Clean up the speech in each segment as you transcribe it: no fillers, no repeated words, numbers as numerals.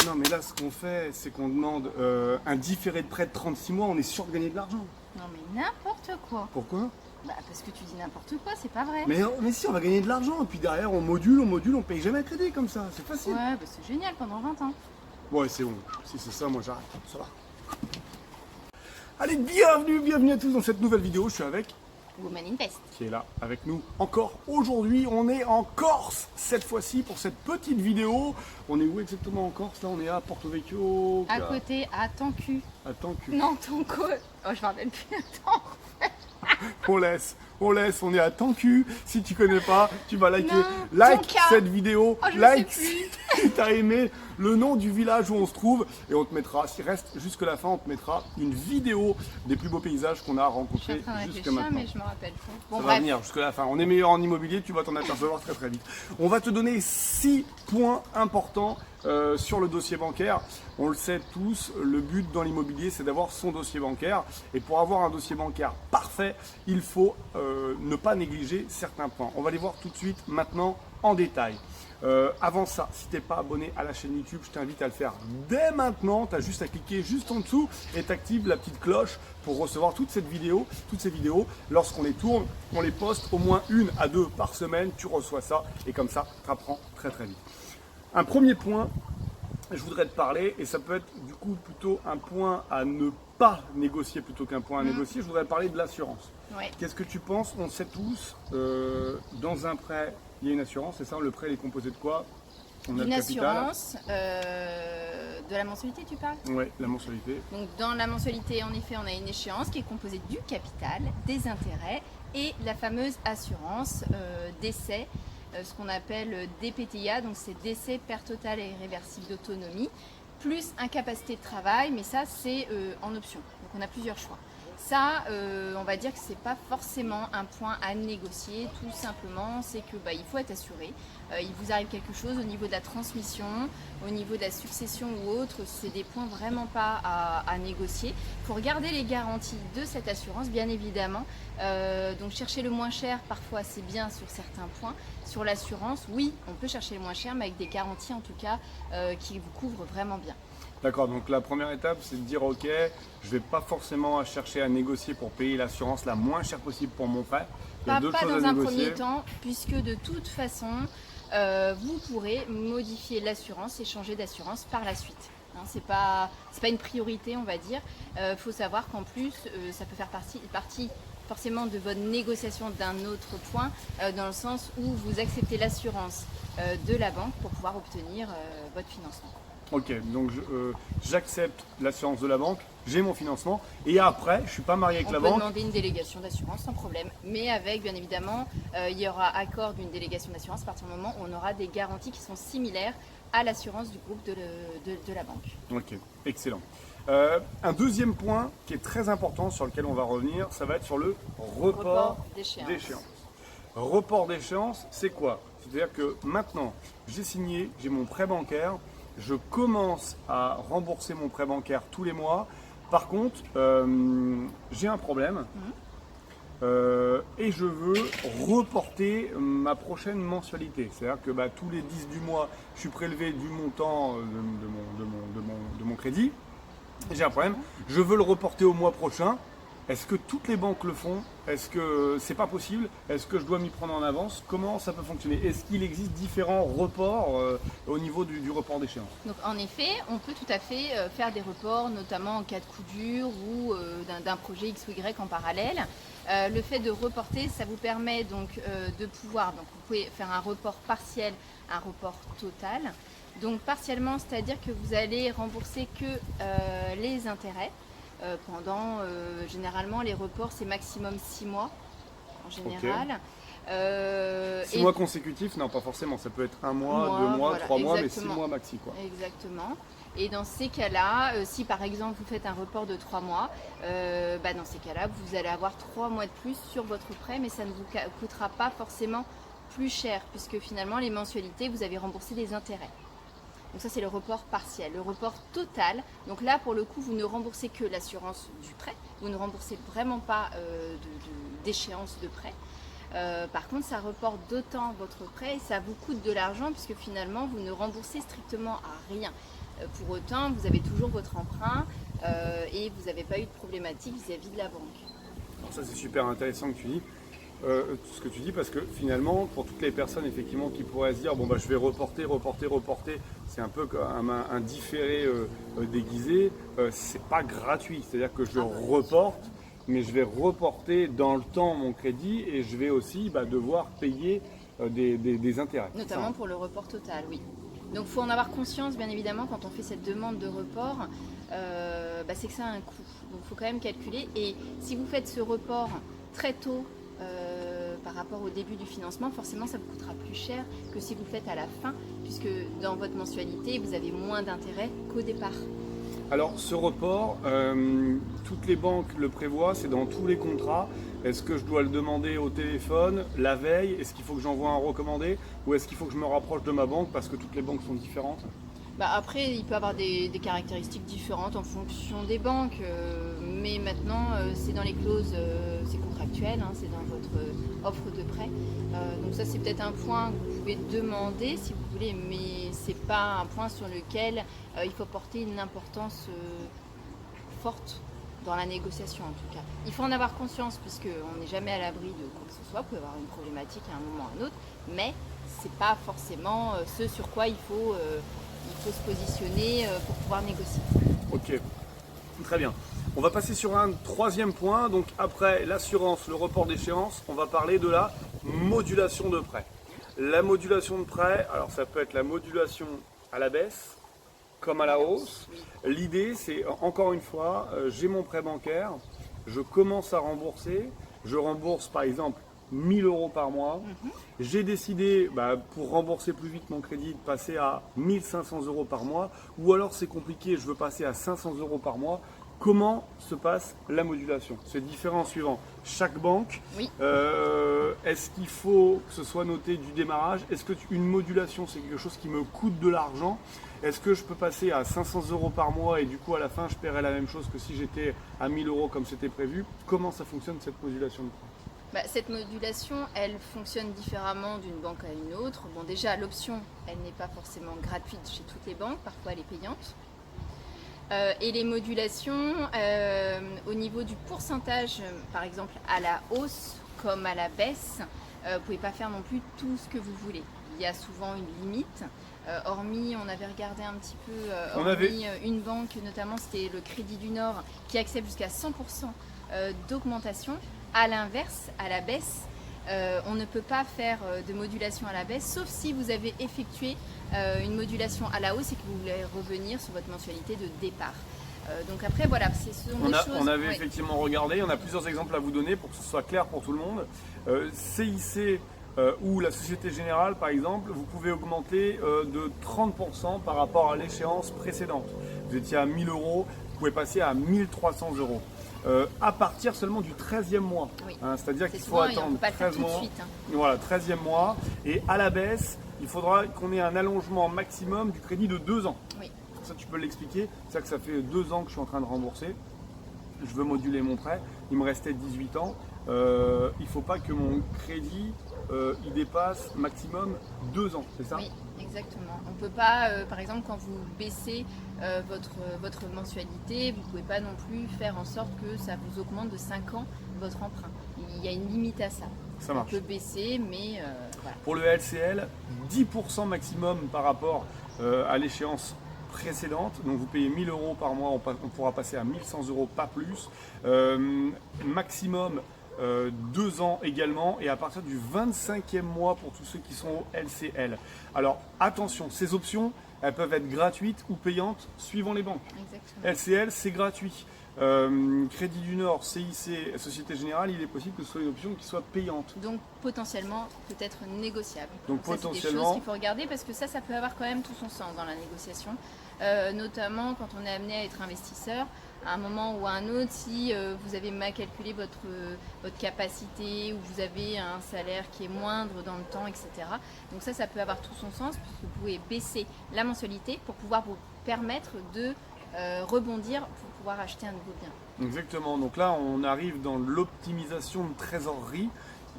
Non, mais là, ce qu'on fait, c'est qu'on demande un différé de prêt de 36 mois, on est sûr de gagner de l'argent. Non mais n'importe quoi. Pourquoi? Bah parce que tu dis n'importe quoi, c'est pas vrai. mais si, on va gagner de l'argent, et puis derrière, on module, on paye jamais à crédit comme ça, c'est facile. Ouais, bah c'est génial pendant 20 ans. Ouais, c'est bon, si c'est ça, moi j'arrête, ça va. Allez, bienvenue à tous dans cette nouvelle vidéo, je suis avec... Woman Invest. Qui est là avec nous encore aujourd'hui. On est en Corse cette fois-ci pour cette petite vidéo. On est où exactement en Corse? Là, on est à Porto Vecchio. À côté, à Tancu. À Tancu. Non, Tanco. Oh, je me rappelle plus. Attends. On laisse, on est à Tancu. Si tu connais pas, tu vas liker. Non, Like Tonka. cette vidéo. Oh, je like sais plus. si t'as aimé le nom du village où on se trouve. Et on te mettra, s'il reste jusque la fin, on te mettra une vidéo des plus beaux paysages qu'on a Je suis en rencontrés train de jusque réfléchir, maintenant. mais je me rappelle plus. Bon, Ça va bref. venir jusqu'à la fin. On est meilleur en immobilier, tu vas t'en apercevoir très vite. On va te donner 6 points importants sur le dossier bancaire. On le sait tous, le but dans l'immobilier, c'est d'avoir son dossier bancaire. Et pour avoir un dossier bancaire parfait, il faut ne pas négliger certains points. On va les voir tout de suite maintenant en détail. Avant ça, si tu n'es pas abonné à la chaîne YouTube, je t'invite à le faire dès maintenant. Tu as juste à cliquer juste en dessous et tu actives la petite cloche pour recevoir toutes ces vidéos. Lorsqu'on les tourne, on les poste au moins 1 à 2 par semaine. Tu reçois ça et comme ça, tu apprends très vite. Un premier point, je voudrais te parler, et ça peut être du coup plutôt un point à ne pas négocier plutôt qu'un point à négocier. Je voudrais te parler de l'assurance. Ouais. Qu'est-ce que tu penses? On sait tous, dans un prêt, il y a une assurance, c'est ça? Le prêt il est composé de quoi? On a Une le capital. assurance, de la mensualité, tu parles? Oui, la mensualité. Donc dans la mensualité, en effet, on a une échéance qui est composée du capital, des intérêts et la fameuse assurance décès, ce qu'on appelle DPTIA, donc c'est décès, perte totale et irréversible d'autonomie, plus incapacité de travail, mais ça c'est en option, donc on a plusieurs choix. Ça, on va dire que c'est pas forcément un point à négocier, tout simplement, c'est que il faut être assuré. Il vous arrive quelque chose au niveau de la transmission, au niveau de la succession ou autre, c'est des points vraiment pas à négocier. Il faut regarder les garanties de cette assurance, bien évidemment. Donc chercher le moins cher, parfois c'est bien sur certains points. Sur l'assurance, oui, on peut chercher le moins cher, mais avec des garanties en tout cas qui vous couvrent vraiment bien. D'accord, donc la première étape, c'est de dire ok, je ne vais pas forcément chercher à négocier pour payer l'assurance la moins chère possible pour mon prêt. Il y a deux Pas choses à dans un négocier. premier temps, puisque de toute façon, vous pourrez modifier l'assurance et changer d'assurance par la suite. Hein, c'est pas une priorité, on va dire. Faut savoir qu'en plus, ça peut faire partie forcément de votre négociation d'un autre point, dans le sens où vous acceptez l'assurance de la banque pour pouvoir obtenir votre financement. Ok, donc j'accepte l'assurance de la banque, j'ai mon financement, et après, je ne suis pas marié avec On la peut banque. demander une délégation d'assurance sans problème, mais avec, bien évidemment, il y aura accord d'une délégation d'assurance à partir du moment où on aura des garanties qui sont similaires à l'assurance du groupe de la banque. Ok, excellent. Un deuxième point qui est très important sur lequel on va revenir, ça va être sur le report d'échéance. Report d'échéance, c'est quoi? C'est-à-dire que maintenant, j'ai signé, j'ai mon prêt bancaire, je commence à rembourser mon prêt bancaire tous les mois. Par contre, j'ai un problème et je veux reporter ma prochaine mensualité. C'est-à-dire que tous les 10 du mois, je suis prélevé du montant de mon crédit. J'ai un problème, je veux le reporter au mois prochain. Est-ce que toutes les banques le font? Est-ce que c'est pas possible? Est-ce que je dois m'y prendre en avance? Comment ça peut fonctionner? Est-ce qu'il existe différents reports au niveau du report d'échéance? Donc en effet, on peut tout à fait faire des reports, notamment en cas de coup dur ou d'un projet X ou Y en parallèle. Le fait de reporter, ça vous permet donc de pouvoir, donc vous pouvez faire un report partiel, un report total. Donc partiellement, c'est-à-dire que vous allez rembourser que les intérêts. Pendant, généralement, les reports, c'est maximum 6 mois, en général. Okay. 6 mois consécutifs? Non, pas forcément. Ça peut être 1 mois, 2 mois, voilà, 3 mois, exactement. mais 6 mois maxi, quoi. Exactement. Et dans ces cas-là, si par exemple vous faites un report de 3 mois, dans ces cas-là, vous allez avoir 3 mois de plus sur votre prêt, mais ça ne vous coûtera pas forcément plus cher, puisque finalement, les mensualités, vous avez remboursé des intérêts. Donc ça c'est le report partiel. Le report total, donc là pour le coup vous ne remboursez que l'assurance du prêt, vous ne remboursez vraiment pas d'échéance de prêt. Par contre ça reporte d'autant votre prêt et ça vous coûte de l'argent puisque finalement vous ne remboursez strictement à rien. Pour autant, vous avez toujours votre emprunt et vous n'avez pas eu de problématique vis-à-vis de la banque. Alors ça c'est super intéressant que tu dis. Ce que tu dis parce que finalement pour toutes les personnes effectivement qui pourraient se dire bon bah je vais reporter, c'est un peu comme un différé déguisé, c'est pas gratuit, c'est-à-dire que je reporte, mais je vais reporter dans le temps mon crédit et je vais aussi devoir payer des intérêts. Notamment pour le report total, oui. Donc il faut en avoir conscience bien évidemment quand on fait cette demande de report, c'est que ça a un coût. Donc il faut quand même calculer et si vous faites ce report très tôt, par rapport au début du financement, forcément ça vous coûtera plus cher que si vous le faites à la fin, puisque dans votre mensualité, vous avez moins d'intérêt qu'au départ. Alors ce report, toutes les banques le prévoient, c'est dans tous les contrats. Est-ce que je dois le demander au téléphone, la veille? Est-ce qu'il faut que j'envoie un recommandé? Ou est-ce qu'il faut que je me rapproche de ma banque parce que toutes les banques sont différentes? Après, il peut avoir des caractéristiques différentes en fonction des banques, mais maintenant, c'est dans les clauses, c'est contractuel, c'est dans votre offre de prêt. Donc ça, c'est peut-être un point que vous pouvez demander si vous voulez, mais c'est pas un point sur lequel il faut porter une importance forte dans la négociation en tout cas. Il faut en avoir conscience puisqu'on n'est jamais à l'abri de quoi que ce soit, vous pouvez avoir une problématique à un moment ou à un autre, mais c'est pas forcément ce sur quoi il faut se positionner pour pouvoir négocier. Ok, très bien. On va passer sur un troisième point. Donc après l'assurance, le report d'échéance, on va parler de la modulation de prêt. La modulation de prêt, alors ça peut être la modulation à la baisse comme à la hausse. L'idée c'est encore une fois, j'ai mon prêt bancaire, je commence à rembourser, je rembourse par exemple 1000 € par mois. J'ai décidé, pour rembourser plus vite mon crédit, de passer à 1500 € par mois. Ou alors c'est compliqué, je veux passer à 500 € par mois. Comment se passe la modulation? C'est différent suivant chaque banque. Oui. Est-ce qu'il faut que ce soit noté du démarrage? Est-ce que une modulation, c'est quelque chose qui me coûte de l'argent? Est-ce que je peux passer à 500 € par mois et du coup à la fin je paierai la même chose que si j'étais à 1000 € comme c'était prévu? Comment ça fonctionne cette modulation de prêt? Cette modulation, elle fonctionne différemment d'une banque à une autre. Bon, déjà, l'option, elle n'est pas forcément gratuite chez toutes les banques, parfois elle est payante. Et les modulations, au niveau du pourcentage, par exemple à la hausse comme à la baisse, vous ne pouvez pas faire non plus tout ce que vous voulez. Il y a souvent une limite. Hormis, on avait regardé un petit peu, une banque notamment, c'était le Crédit du Nord, qui accepte jusqu'à 100% d'augmentation. À l'inverse, à la baisse, on ne peut pas faire de modulation à la baisse, sauf si vous avez effectué une modulation à la hausse et que vous voulez revenir sur votre mensualité de départ. Donc après, voilà, ce sont des choses... On avait effectivement regardé, on a plusieurs exemples à vous donner pour que ce soit clair pour tout le monde. CIC ou la Société Générale, par exemple, vous pouvez augmenter de 30% par rapport à l'échéance précédente. Vous étiez à 1000 €, vous pouvez passer à 1300 €. À partir seulement du 13e mois. Oui. C'est-à-dire qu'il faut attendre 13 mois. Suite, Voilà, 13e mois. Et à la baisse, il faudra qu'on ait un allongement maximum du crédit de 2 ans. Oui. Ça, tu peux l'expliquer. C'est-à-dire que ça fait 2 ans que je suis en train de rembourser. Je veux moduler mon prêt. Il me restait 18 ans. Il ne faut pas que mon crédit il dépasse maximum 2 ans, c'est ça? Oui, exactement. On ne peut pas, par exemple, quand vous baissez votre mensualité, vous ne pouvez pas non plus faire en sorte que ça vous augmente de 5 ans votre emprunt. Il y a une limite à ça. Ça marche. On peut baisser, mais voilà. Pour le LCL, 10% maximum par rapport à l'échéance précédente. Donc vous payez 1000 € par mois, on pourra passer à 1100 €, pas plus. Maximum 2 ans également, et à partir du 25e mois pour tous ceux qui sont au LCL. Alors attention, ces options, elles peuvent être gratuites ou payantes suivant les banques. Exactement. LCL, c'est gratuit. Crédit du Nord, CIC, Société Générale, il est possible que ce soit une option qui soit payante. Donc potentiellement peut-être négociable. Donc ça, potentiellement, c'est des choses qu'il faut regarder parce que ça peut avoir quand même tout son sens dans la négociation. Notamment quand on est amené à être investisseur, à un moment ou à un autre, si vous avez mal calculé votre capacité ou vous avez un salaire qui est moindre dans le temps, etc. Donc ça peut avoir tout son sens puisque vous pouvez baisser la mensualité pour pouvoir vous permettre de rebondir pour pouvoir acheter un nouveau bien. Exactement, donc là on arrive dans l'optimisation de trésorerie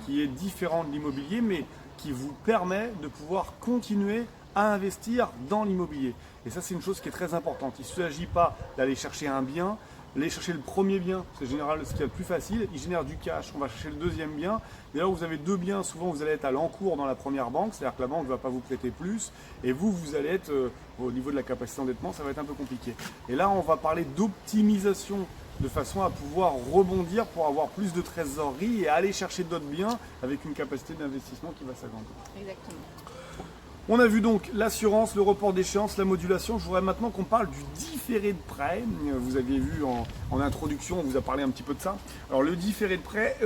qui est différente de l'immobilier mais qui vous permet de pouvoir continuer à investir dans l'immobilier. Et ça, c'est une chose qui est très importante. Il ne s'agit pas d'aller chercher un bien, aller chercher le premier bien, c'est en général ce qui est le plus facile. Il génère du cash, on va chercher le deuxième bien. Et là où vous avez deux biens, souvent vous allez être à l'encours dans la première banque, c'est-à-dire que la banque ne va pas vous prêter plus. Et vous allez être au niveau de la capacité d'endettement, ça va être un peu compliqué. Et là, on va parler d'optimisation de façon à pouvoir rebondir pour avoir plus de trésorerie et aller chercher d'autres biens avec une capacité d'investissement qui va s'agrandir. Exactement. On a vu donc l'assurance, le report d'échéance, la modulation. Je voudrais maintenant qu'on parle du différé de prêt. Vous aviez vu en introduction, on vous a parlé un petit peu de ça. Alors le différé de prêt,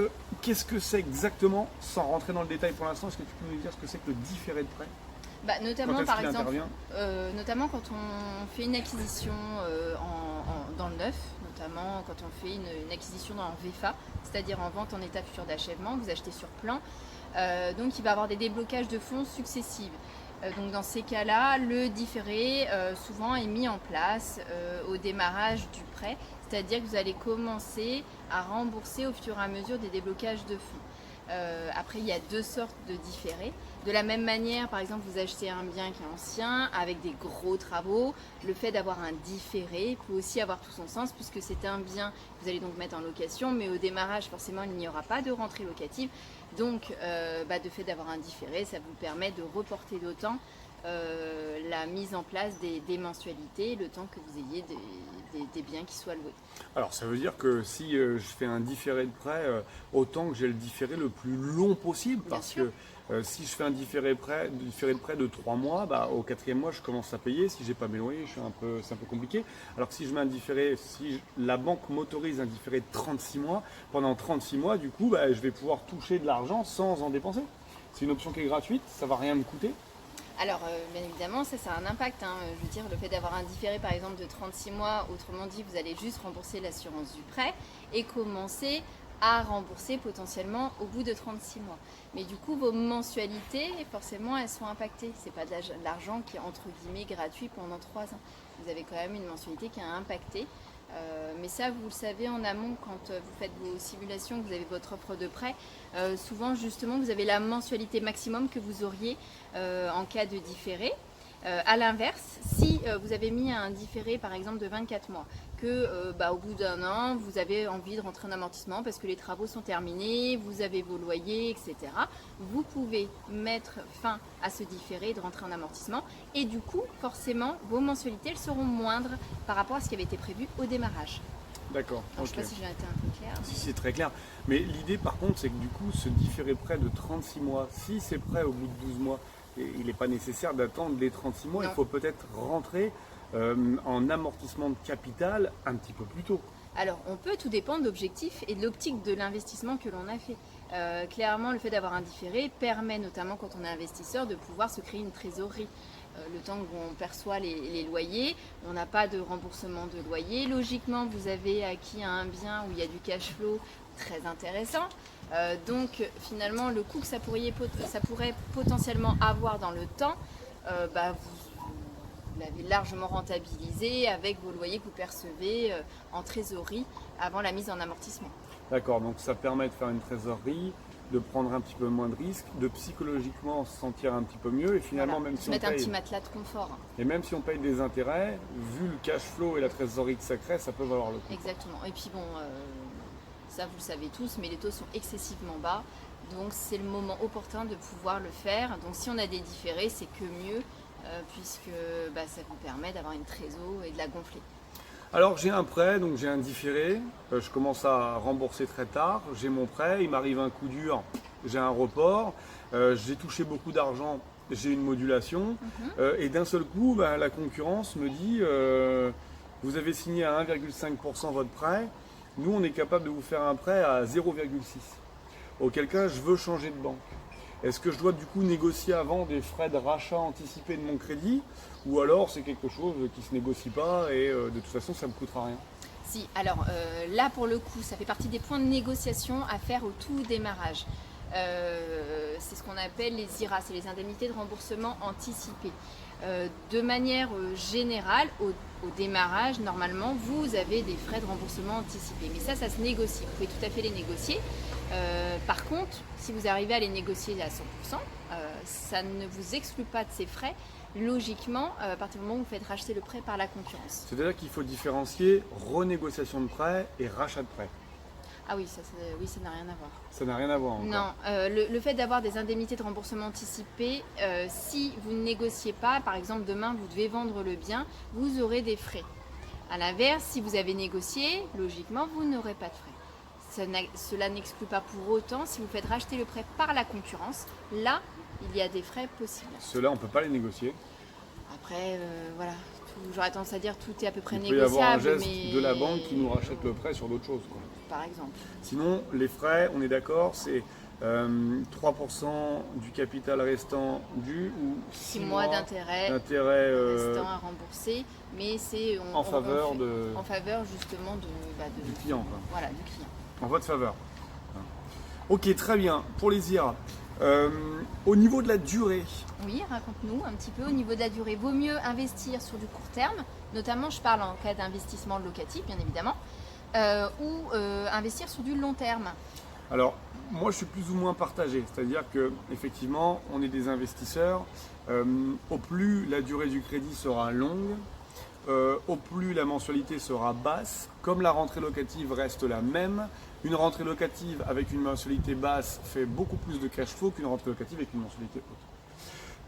qu'est-ce que c'est exactement? Sans rentrer dans le détail pour l'instant, est-ce que tu peux nous dire ce que c'est que le différé de prêt? Notamment par exemple, notamment quand on fait une acquisition dans le neuf, notamment quand on fait une acquisition en VFA, c'est-à-dire en vente en état futur d'achèvement, vous achetez sur plan, donc il va y avoir des déblocages de fonds successifs. Donc dans ces cas-là, le différé souvent est mis en place au démarrage du prêt, c'est-à-dire que vous allez commencer à rembourser au fur et à mesure des déblocages de fonds. Après, il y a deux sortes de différés. De la même manière, par exemple, vous achetez un bien qui est ancien avec des gros travaux. Le fait d'avoir un différé peut aussi avoir tout son sens puisque c'est un bien que vous allez donc mettre en location, mais au démarrage, forcément, il n'y aura pas de rentrée locative. Donc, de fait d'avoir un différé, ça vous permet de reporter d'autant la mise en place des mensualités, le temps que vous ayez des biens qui soient loués. Alors ça veut dire que si je fais un différé de prêt, autant que j'ai le différé le plus long possible, parce que si je fais un différé de prêt de 3 mois, au 4e mois je commence à payer. Si j'ai pas mes loyers, c'est un peu compliqué. Alors que si je mets un différé, si la banque m'autorise un différé de 36 mois, pendant 36 mois, du coup, je vais pouvoir toucher de l'argent sans en dépenser. C'est une option qui est gratuite, ça va rien me coûter. Alors, bien évidemment, ça a un impact. Je veux dire, le fait d'avoir un différé, par exemple, de 36 mois, autrement dit, vous allez juste rembourser l'assurance du prêt et commencer à rembourser potentiellement au bout de 36 mois. Mais du coup, vos mensualités, forcément, elles sont impactées. Ce n'est pas de l'argent qui est, entre guillemets, gratuit pendant 3 ans. Vous avez quand même une mensualité qui a impacté. Mais ça, vous le savez en amont quand vous faites vos simulations, que vous avez votre offre de prêt. Souvent, justement, vous avez la mensualité maximum que vous auriez en cas de différé. À l'inverse, si vous avez mis un différé, par exemple, de 24 mois, que au bout d'un an, vous avez envie de rentrer en amortissement parce que les travaux sont terminés, vous avez vos loyers, etc., vous pouvez mettre fin à ce différé de rentrer en amortissement et du coup, forcément, vos mensualités elles seront moindres par rapport à ce qui avait été prévu au démarrage. D'accord. Je ne sais pas si j'ai été un peu clair. Si, c'est très clair. Mais l'idée, par contre, c'est que du coup, ce différé prêt de 36 mois, si c'est prêt au bout de 12 mois, il n'est pas nécessaire d'attendre les 36 mois. Non. Il faut peut-être rentrer en amortissement de capital un petit peu plus tôt. Alors, on peut, tout dépendre de l'objectif et de l'optique de l'investissement que l'on a fait. Clairement, le fait d'avoir un différé permet, notamment quand on est investisseur, de pouvoir se créer une trésorerie. Le temps qu'on perçoit les loyers, on n'a pas de remboursement de loyer. Logiquement, vous avez acquis un bien où il y a du cash flow très intéressant. Donc, finalement, le coût que ça pourrait potentiellement avoir dans le temps, vous l'avez largement rentabilisé avec vos loyers que vous percevez en trésorerie avant la mise en amortissement. D'accord, donc ça permet de faire une trésorerie, de prendre un petit peu moins de risques, de psychologiquement se sentir un petit peu mieux et finalement voilà, même si on paye un petit matelas de confort. Et même si on paye des intérêts, vu le cash flow et la trésorerie que ça crée, ça peut valoir le coup. Exactement. Et puis bon, ça vous le savez tous, mais les taux sont excessivement bas, donc c'est le moment opportun de pouvoir le faire. Donc si on a des différés, c'est que mieux. Puisque ça vous permet d'avoir une trésor et de la gonfler. Alors j'ai un prêt, donc j'ai un différé, je commence à rembourser très tard, j'ai mon prêt, il m'arrive un coup dur, j'ai un report, j'ai touché beaucoup d'argent, j'ai une modulation, et d'un seul coup la concurrence me dit vous avez signé à 1,5% votre prêt, nous on est capable de vous faire un prêt à 0,6. Auquel cas je veux changer de banque. Est-ce que je dois du coup négocier avant des frais de rachat anticipé de mon crédit ou alors c'est quelque chose qui ne se négocie pas et de toute façon ça ne me coûtera rien? Si, alors là pour le coup ça fait partie des points de négociation à faire au tout démarrage. C'est ce qu'on appelle les IRA, c'est les indemnités de remboursement anticipées. De manière générale, au démarrage, normalement, vous avez des frais de remboursement anticipés. Mais ça se négocie. Vous pouvez tout à fait les négocier. Par contre, si vous arrivez à les négocier à 100%, ça ne vous exclut pas de ces frais logiquement, à partir du moment où vous faites racheter le prêt par la concurrence. C'est-à-dire qu'il faut différencier renégociation de prêt et rachat de prêt. Ah oui, ça n'a rien à voir. Ça n'a rien à voir encore. Non, le fait d'avoir des indemnités de remboursement anticipé, si vous ne négociez pas, par exemple demain vous devez vendre le bien, vous aurez des frais. A l'inverse, si vous avez négocié, logiquement vous n'aurez pas de frais. Cela n'exclut pas pour autant, si vous faites racheter le prêt par la concurrence, là il y a des frais possibles. Ceux-là, on ne peut pas les négocier. Après, voilà, j'aurais tendance à dire tout est à peu près Il peut y avoir un négociable. geste de la banque qui nous rachète le prêt sur d'autres choses, quoi. Par exemple. Sinon, les frais, on est d'accord, c'est 3% du capital restant dû ou 6 mois d'intérêt restant à rembourser, mais c'est en faveur justement du client, quoi. Voilà, du client. En votre faveur. Ok, très bien. Pour les IRA, au niveau de la durée. Oui, raconte-nous un petit peu au niveau de la durée. Vaut mieux investir sur du court terme, notamment je parle en cas d'investissement locatif, bien évidemment, ou investir sur du long terme. Alors, moi je suis plus ou moins partagé, c'est-à-dire que effectivement, on est des investisseurs. Au plus la durée du crédit sera longue, au plus la mensualité sera basse. Comme la rentrée locative reste la même, une rentrée locative avec une mensualité basse fait beaucoup plus de cash flow qu'une rentrée locative avec une mensualité haute.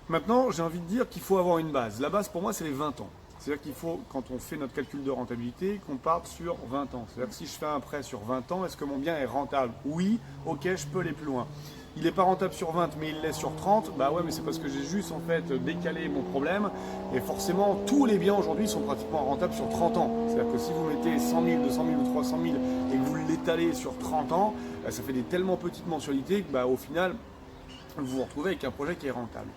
Maintenant, j'ai envie de dire qu'il faut avoir une base. La base pour moi, c'est les 20 ans. C'est-à-dire qu'il faut, quand on fait notre calcul de rentabilité, qu'on parte sur 20 ans. C'est-à-dire que si je fais un prêt sur 20 ans, est-ce que mon bien est rentable? Oui, ok, je peux aller plus loin. Il n'est pas rentable sur 20, mais il l'est sur 30. Bah ouais, mais c'est parce que j'ai juste en fait décalé mon problème. Et forcément, tous les biens aujourd'hui sont pratiquement rentables sur 30 ans. C'est-à-dire que si vous mettez 100 000, 200 000 ou 300 000 et que vous l'étalez sur 30 ans, ça fait des tellement petites mensualités que au final, vous vous retrouvez avec un projet qui est rentable.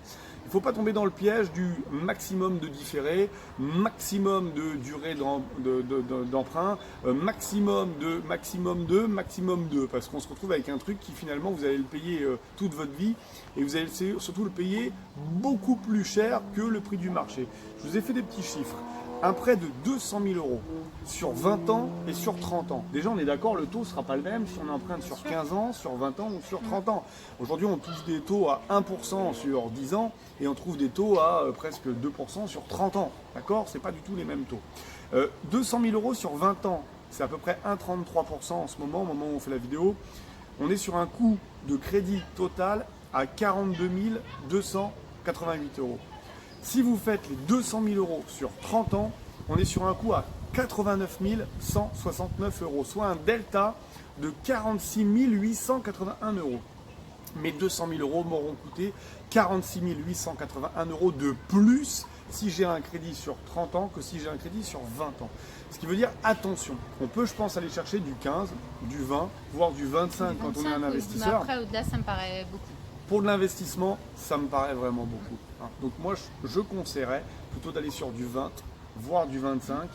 Il ne faut pas tomber dans le piège du maximum de différé, maximum de durée d'emprunt, maximum de, parce qu'on se retrouve avec un truc qui finalement vous allez le payer toute votre vie et vous allez surtout le payer beaucoup plus cher que le prix du marché. Je vous ai fait des petits chiffres. Un prêt de 200 000 euros sur 20 ans et sur 30 ans. Déjà, on est d'accord, le taux ne sera pas le même si on emprunte sur 15 ans, sur 20 ans ou sur 30 ans. Aujourd'hui, on touche des taux à 1% sur 10 ans et on trouve des taux à presque 2% sur 30 ans. D'accord? Ce n'est pas du tout les mêmes taux. 200 000 euros sur 20 ans, c'est à peu près 1,33% en ce moment, au moment où on fait la vidéo. On est sur un coût de crédit total à 42 288 euros. Si vous faites les 200 000 euros sur 30 ans, on est sur un coût à 89 169 euros, soit un delta de 46 881 euros. Mes 200 000 euros m'auront coûté 46 881 euros de plus si j'ai un crédit sur 30 ans que si j'ai un crédit sur 20 ans. Ce qui veut dire, attention, on peut, je pense, aller chercher du 15, du 20, voire du 25 quand on est un investisseur. Mais après, au-delà, ça me paraît beaucoup. Pour de l'investissement, ça me paraît vraiment beaucoup. Donc moi, je conseillerais plutôt d'aller sur du 20, voire du 25.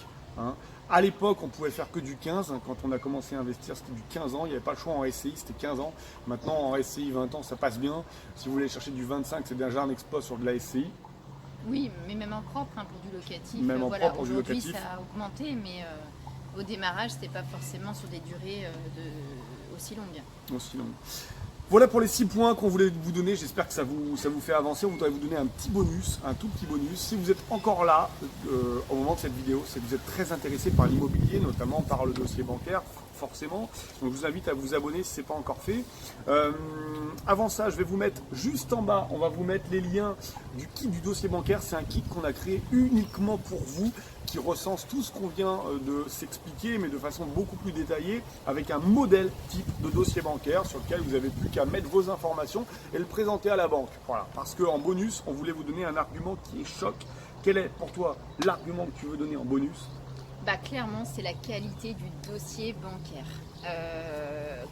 À l'époque, on pouvait faire que du 15. Quand on a commencé à investir, c'était du 15 ans. Il n'y avait pas le choix en SCI, c'était 15 ans. Maintenant, en SCI, 20 ans, ça passe bien. Si vous voulez chercher du 25, c'est déjà un exploit sur de la SCI. Oui, mais même en propre, pour du locatif. Même en propre pour du aujourd'hui, locatif. ça a augmenté, mais au démarrage, c'était pas forcément sur des durées aussi longues. Aussi longues. Voilà pour les 6 points qu'on voulait vous donner. J'espère que ça vous fait avancer. On voudrait vous donner un petit bonus, un tout petit bonus. Si vous êtes encore là au moment de cette vidéo, c'est que vous êtes très intéressé par l'immobilier, notamment par le dossier bancaire, forcément. Donc je vous invite à vous abonner si ce n'est pas encore fait. Avant ça, je vais vous mettre juste en bas, on va vous mettre les liens du kit du dossier bancaire. C'est un kit qu'on a créé uniquement pour vous, qui recense tout ce qu'on vient de s'expliquer, mais de façon beaucoup plus détaillée, avec un modèle type de dossier bancaire sur lequel vous n'avez plus qu'à mettre vos informations et le présenter à la banque. Voilà. Parce qu'en bonus, on voulait vous donner un argument qui est choc. Quel est pour toi l'argument que tu veux donner en bonus? Clairement, c'est la qualité du dossier bancaire.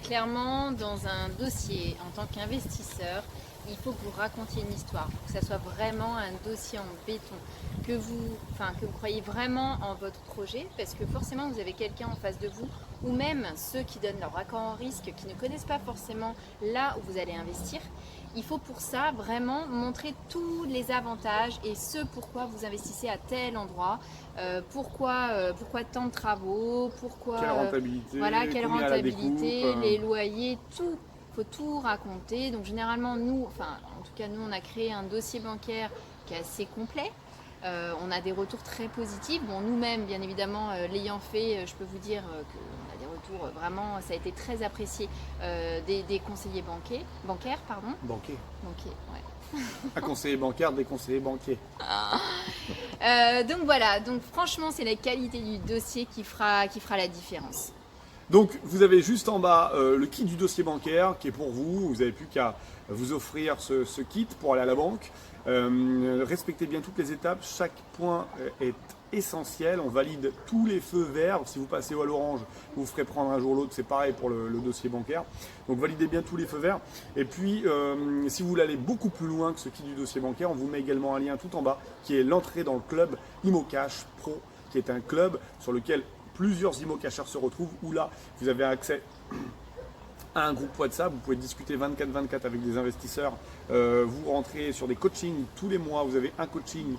Clairement, dans un dossier, en tant qu'investisseur, il faut que vous racontiez une histoire, que ça soit vraiment un dossier en béton, que vous croyez vraiment en votre projet, parce que forcément vous avez quelqu'un en face de vous, ou même ceux qui donnent leur accord en risque, qui ne connaissent pas forcément là où vous allez investir. Il faut pour ça vraiment montrer tous les avantages et ce pourquoi vous investissez à tel endroit, pourquoi tant de travaux, pourquoi quelle rentabilité, les loyers, tout. Il faut tout raconter. Donc généralement nous, en tout cas nous, on a créé un dossier bancaire qui est assez complet. On a des retours très positifs. Bon, nous-mêmes, bien évidemment, l'ayant fait, je peux vous dire qu'on a des retours vraiment, ça a été très apprécié des conseillers bancaires. Banquier. Banquiers, ouais. Un conseiller bancaire, des conseillers banquiers. Donc voilà, donc franchement, c'est la qualité du dossier qui fera la différence. Donc vous avez juste en bas le kit du dossier bancaire qui est pour vous. Vous n'avez plus qu'à vous offrir ce kit pour aller à la banque. Respectez bien toutes les étapes. Chaque point est essentiel. On valide tous les feux verts. Si vous passez à l'orange, vous ferez prendre un jour l'autre. C'est pareil pour le dossier bancaire. Donc validez bien tous les feux verts. Et puis si vous voulez aller beaucoup plus loin que ce kit du dossier bancaire, on vous met également un lien tout en bas qui est l'entrée dans le club ImoCash Pro, qui est un club sur lequel plusieurs ImoCashers se retrouvent, où là, vous avez accès à un groupe WhatsApp, vous pouvez discuter 24/24 avec des investisseurs, vous rentrez sur des coachings tous les mois, vous avez un coaching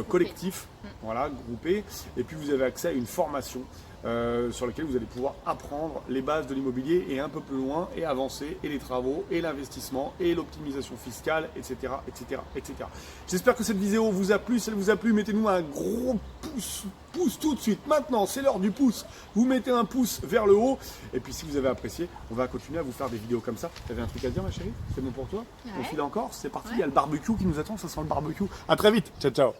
collectif, voilà, groupé, et puis vous avez accès à une formation sur laquelle vous allez pouvoir apprendre les bases de l'immobilier et un peu plus loin, et avancer, et les travaux, et l'investissement, et l'optimisation fiscale, etc., etc., etc. J'espère que cette vidéo vous a plu. Si elle vous a plu, mettez-nous un gros pouce tout de suite. Maintenant, c'est l'heure du pouce. Vous mettez un pouce vers le haut. Et puis si vous avez apprécié, on va continuer à vous faire des vidéos comme ça. Tu avais un truc à dire, ma chérie? C'est bon pour toi? Ouais. On file encore? C'est parti, il y a le barbecue qui nous attend, ça sent le barbecue. À très vite, ciao ciao.